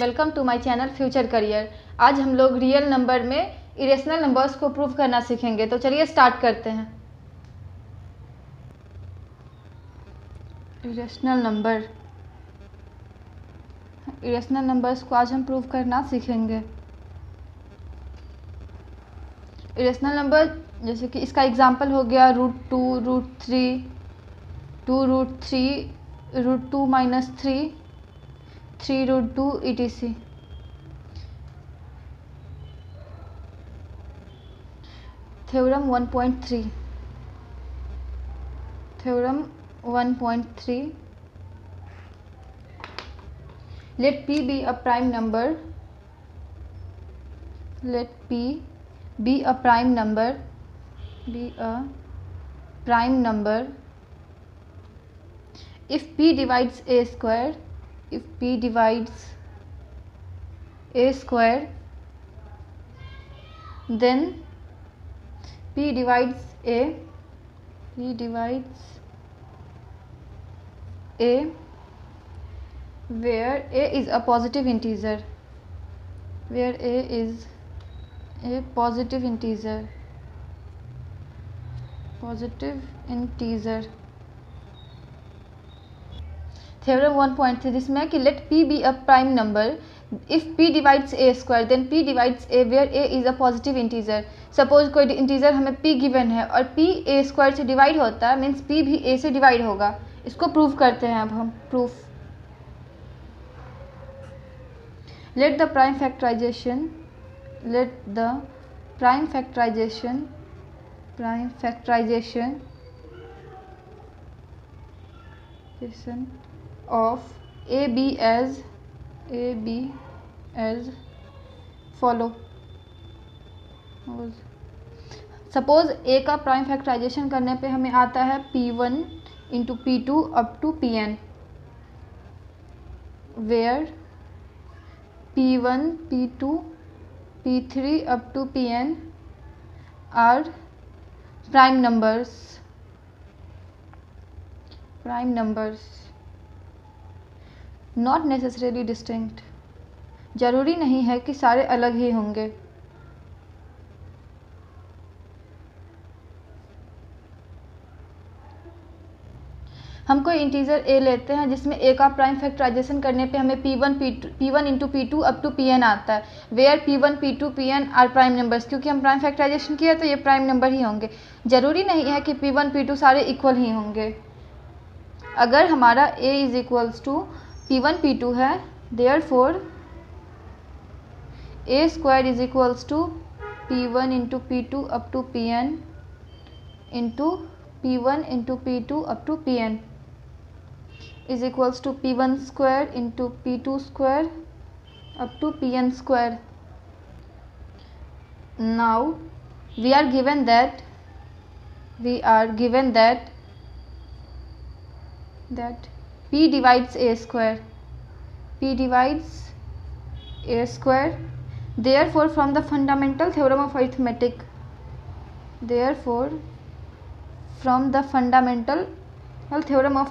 Welcome to my channel Future Career. आज हम लोग रियल नंबर में इरेशनल नंबर्स को प्रूव करना सीखेंगे। तो चलिए स्टार्ट करते हैं। इरेशनल नंबर्स को आज हम प्रूव करना सीखेंगे। इरेशनल नंबर जैसे कि इसका एग्जांपल हो गया √2, √3, 2√3, √2 - 3, 3√2 etc. Theorem 1.3 let p be a prime number if p divides a square then p divides a where a is a positive integer, Theorem 1.3 जिसमें कि let p be a prime number if p divides a square then p divides a where a is a positive integer. Suppose कोई integer हमें p given है और p a square से divide होता है, means p भी a से divide होगा। इसको प्रूव करते हैं। अब हम proof let the prime factorization of a b as follow. Suppose a का प्राइम फैक्टराइजेशन करने पे हमें आता है p1 × p2 up to pn, where p1, p2, p3 up to pn are prime numbers, not necessarily distinct. जरूरी नहीं है कि सारे अलग ही होंगे। हम कोई इंटीजर a लेते हैं जिसमें a का प्राइम फैक्टराइजेशन करने पे हमें p1 × p2 up to pn आता है, where p1, p2, pn are prime numbers. क्योंकि हम प्राइम फैक्टराइजेशन किया तो ये प्राइम नंबर ही होंगे। जरूरी नहीं है कि p1, p2 सारे इक्वल ही होंगे। अगर हमारा a is equals to p1, p2 है, therefore a square is equals to p1 × p2 up to pn into p1 × p2 up to pn is equals to p1 square into p2 square up to pn square. Now we are given that p divides a square, therefore from the fundamental theorem of arithmetic, from the fundamental theorem of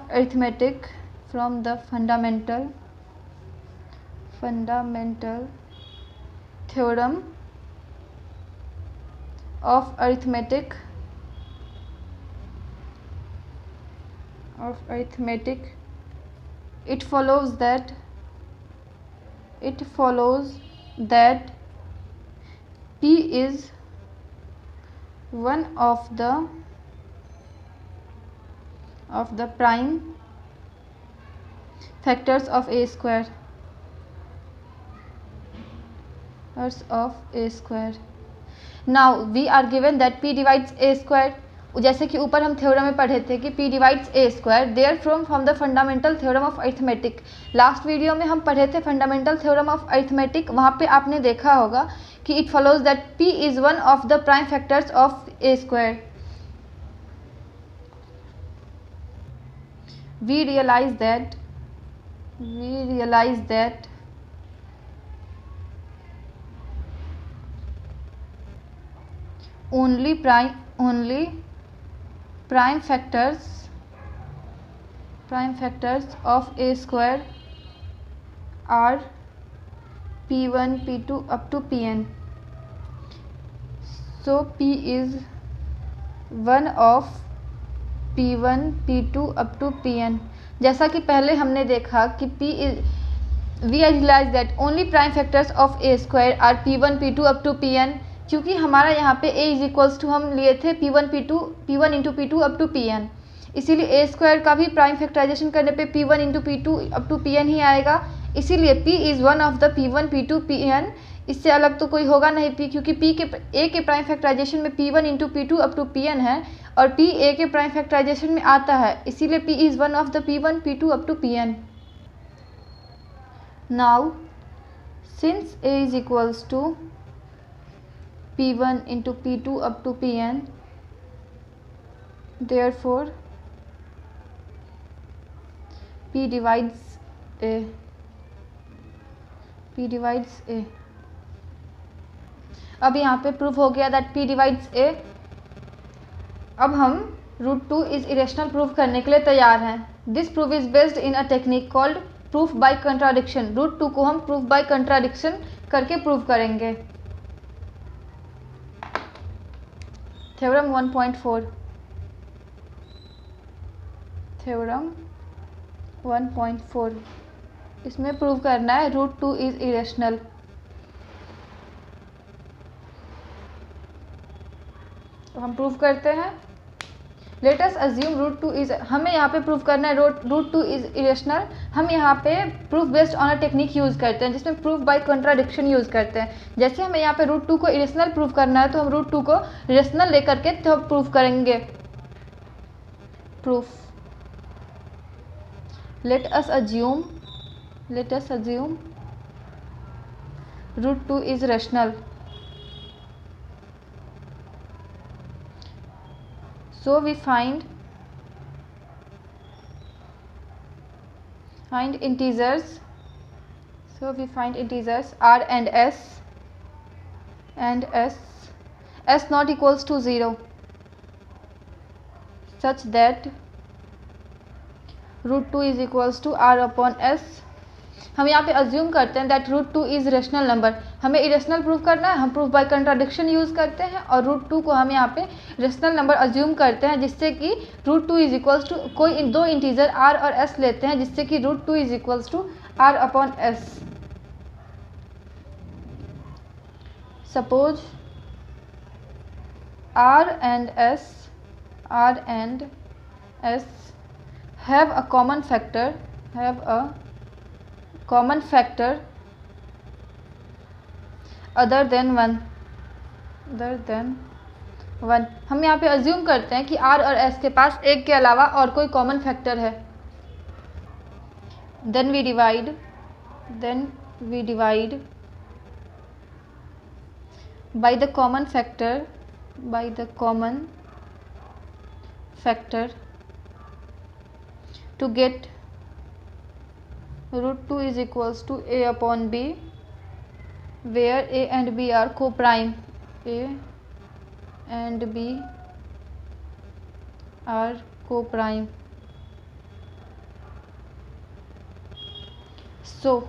arithmetic it follows that p is one of the prime factors of a square. Now we are given that p divides a square. जैसे कि ऊपर हम theorem में पढ़े थे कि p divides a square, therefore from the fundamental theorem of arithmetic. Last video में हम पढ़े थे फंडामेंटल थ्योरम ऑफ अरिथमेटिक। वहाँ पे आपने देखा होगा कि it follows that p is one of the prime factors of a square. We realize that only prime factors of a square are P1 P2 up to Pn. So P is one of P1 P2 up to Pn. जैसा कि पहले हमने देखा कि P is we realize that only prime factors of a square are P1 P2 up to Pn. क्योंकि हमारा यहाँ पे a इज इक्वल्स टू हम लिए थे P1 into P2 up to Pn, इसीलिए ए स्क्वायर का भी प्राइम फैक्टराइजेशन करने पे P1 into P2 up to Pn ही आएगा. इसीलिए P is one of the P1 P2 Pn. इससे अलग तो कोई होगा नहीं P, क्योंकि P के A के प्राइम फैक्टराइजेशन में P1 into P2 up to Pn है और P A के प्राइम फैक्टराइजेशन में आता है, इसीलिए P is one of the P1 P2 up to Pn. Now since A is equals to P1 into P2 up to Pn, therefore P divides A. P divides A. अब यहाँ पे proof हो गया that P divides A. अब हम √2 is irrational proof करने के लिए तैयार हैं. This proof is based in a technique called proof by contradiction. √2 को हम प्रूफ बाय कंट्राडिक्शन करके प्रूव करेंगे. थ्योरम 1.4. थ्योरम 1.4 इसमें प्रूव करना है √2 इज इरेशनल. तो हम प्रूव करते हैं. लेट अस अज्यूम √2 इज, हमें यहाँ पे प्रूव करना है √2 इज इरेशनल. हम यहाँ पे proof based on a technique use करते हैं जिसमें प्रूफ बाय कंट्राडिक्शन यूज़ करते हैं. जैसे हमें यहाँ पे √2 को इरेशनल प्रूव करना है तो हम √2 को रेशनल लेकर के तो प्रूव करेंगे. Proof. let us assume √2 is rational. So we find integers. So we find integers r and s not equals to 0, such that √2 is equals to r upon s. हम यहाँ पे अज्यूम करते हैं that √2 is rational number. हमें irrational proof करना है, हम proof by contradiction use करते हैं और √2 को हम यहाँ पे रेशनल नंबर अज्यूम करते हैं, जिससे कि √2 इज इक्वल्स टू कोई दो इंटीजर r और s लेते हैं, जिससे कि √2 is equals to r upon s. Suppose r and s have a common factor other than 1. हम यहाँ पे अज्यूम करते हैं कि r और s के पास एक के अलावा और कोई कॉमन फैक्टर है. then we divide by the common factor to get √2 is equals to a upon b, where a and b are co-prime. So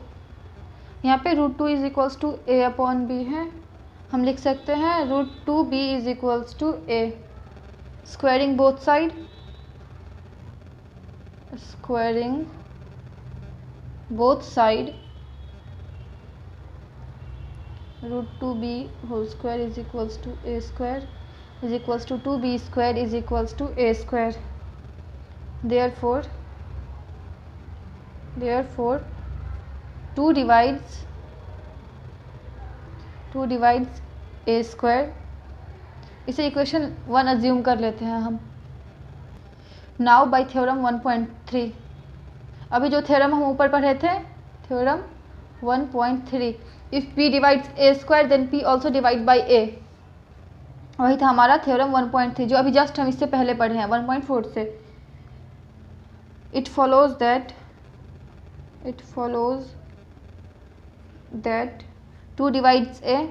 यहाँ पे √2 is equals to a upon b है. हम लिख सकते हैं √2b is equals to a. Squaring both side, √2b whole square is equals to a square is equals to 2b square is equals to a square. Therefore 2 divides a square. इसे equation 1 assume कर लेते हैं हम. Now by theorem 1.3. अभी जो theorem हम ऊपर पढ़े थे, theorem 1.3, if p divides a square then p also divide by a. वही था हमारा थ्योरम 1.3 जो अभी जस्ट हम इससे पहले पढ़े हैं 1.4 से. It follows that 2 divides a.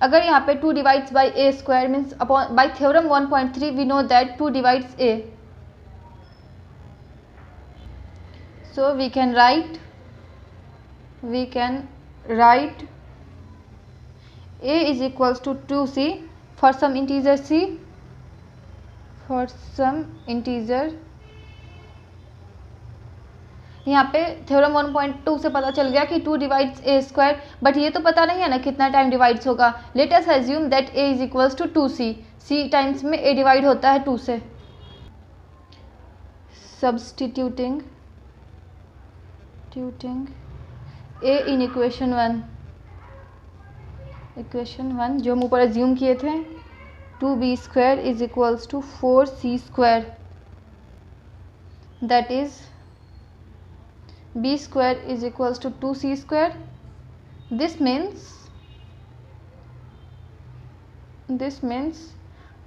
अगर यहाँ पे 2 divides by a square means upon by theorem 1.3 we know that 2 divides a. So we can write a is equals to 2c for some integer c, for some integer। यहाँ पे theorem 1.2 से पता चल गया कि 2 डिवाइड्स ए स्क्वायर, बट ये तो पता नहीं है ना कितना टाइम डिवाइड्स होगा। Let us assume that a is equals to 2c, c times में a डिवाइड होता है 2 से। सब्स्टिट्यूटिंग a इन इक्वेशन 1 जो हम ऊपर अज्यूम किए थे, 2b square is equals to 4c square, that is b square is equals to 2c square. This means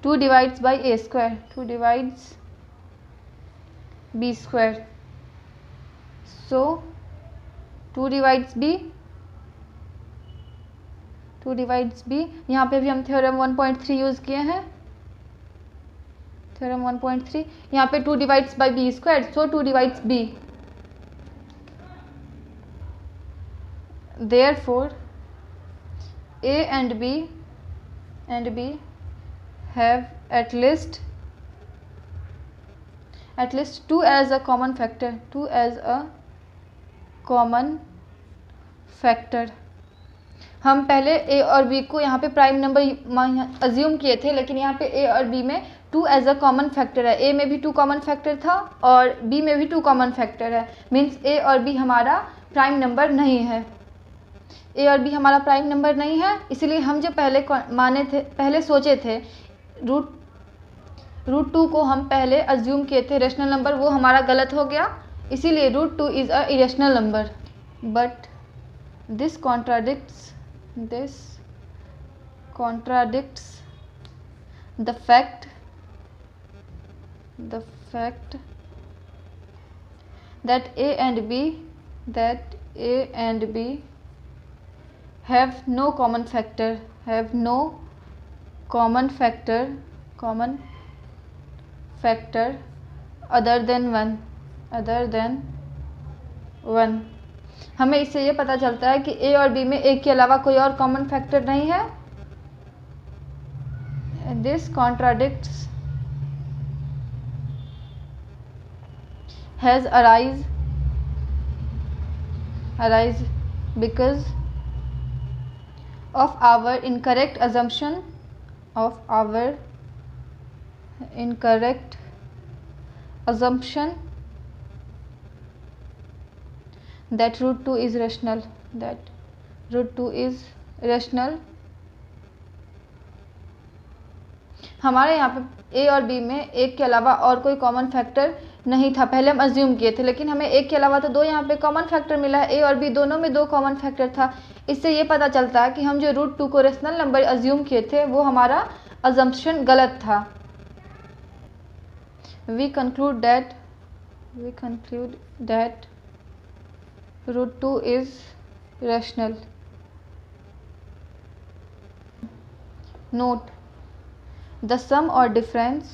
2 divides by a square, 2 divides b square. So 2 divides b, यहाँ पे भी हम theorem 1.3 use किए हैं, theorem 1.3। यहाँ पे 2 divides by b square, so 2 divides b। Therefore a and b have at least 2 as a common factor, हम पहले a और b को यहाँ पे प्राइम नंबर अज्यूम किए थे, लेकिन यहाँ पे a और b में 2 एज अ कॉमन फैक्टर है। a में भी 2 कॉमन फैक्टर था और b में भी 2 कॉमन फैक्टर है, मीन्स a और b हमारा प्राइम नंबर नहीं है। ए और बी हमारा प्राइम नंबर नहीं है, इसलिए हम जो पहले सोचे थे रूट 2 को हम पहले अज्यूम किए थे रेशनल नंबर, वो हमारा गलत हो गया, इसीलिए root 2 is a irrational number. But this contradicts the fact that a and b have no common factor other than 1। हमें इससे ये पता चलता है कि a और b में एक के अलावा कोई और कॉमन फैक्टर नहीं है। This contradicts has arise because of our incorrect assumption that root 2 is rational, हमारे यहाँ पे a और b में एक के अलावा और कोई कॉमन फैक्टर नहीं था, पहले हम अज्यूम किए थे, लेकिन हमें एक के अलावा तो 2 यहाँ पे कॉमन फैक्टर मिला है। a और b दोनों में 2 कॉमन फैक्टर था, इससे ये पता चलता है कि हम जो रूट 2 को रेशनल नंबर अज्यूम किए थे वो हमारा अजम्पशन गलत था। We conclude that root 2 is rational. Note the sum or difference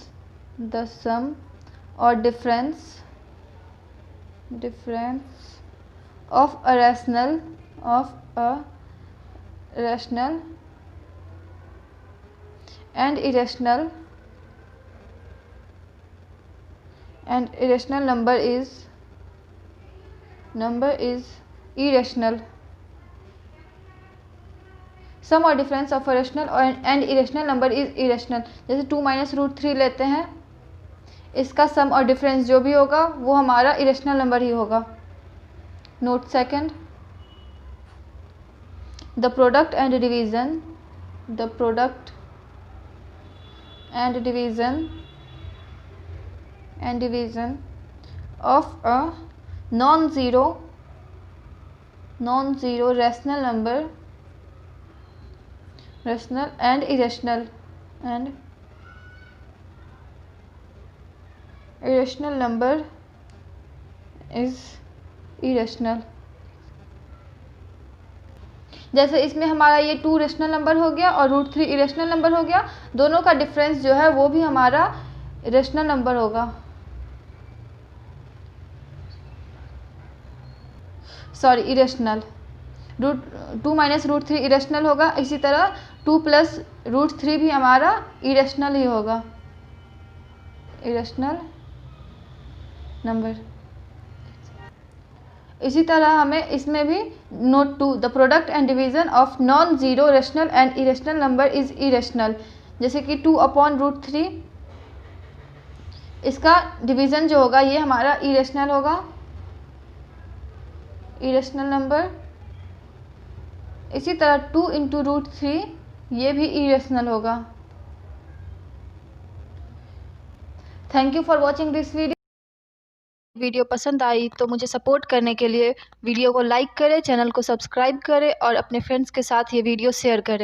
of a rational and irrational number is irrational। सम और difference of a rational and irrational number is irrational. जैसे 2 minus root 3 लेते हैं, इसका सम और difference जो भी होगा वो हमारा इरेशनल नंबर ही होगा। Note second, the product and division of a non zero rational number, rational and irrational number is irrational। जैसे इसमें हमारा ये 2 रेशनल नंबर हो गया और रूट 3 इरेशनल नंबर हो गया, दोनों का डिफरेंस जो है वो भी हमारा रेशनल नंबर होगा। Sorry irrational, two minus root three irrational होगा। इसी तरह 2 प्लस रूट थ्री भी हमारा इरेशनल ही होगा, इरेशनल नंबर। इसी तरह हमें इसमें भी note 2 the product and division of non zero rational and irrational number is irrational. जैसे कि 2/√3, इसका डिवीज़न जो होगा ये हमारा इरेशनल होगा, इरेशनल नंबर। इसी तरह 2 × √3 ये भी इरेशनल होगा। Thank you for watching this video पसंद आई तो मुझे सपोर्ट करने के लिए वीडियो को लाइक करें, चैनल को सब्सक्राइब करें और अपने फ्रेंड्स के साथ ये वीडियो शेयर करें।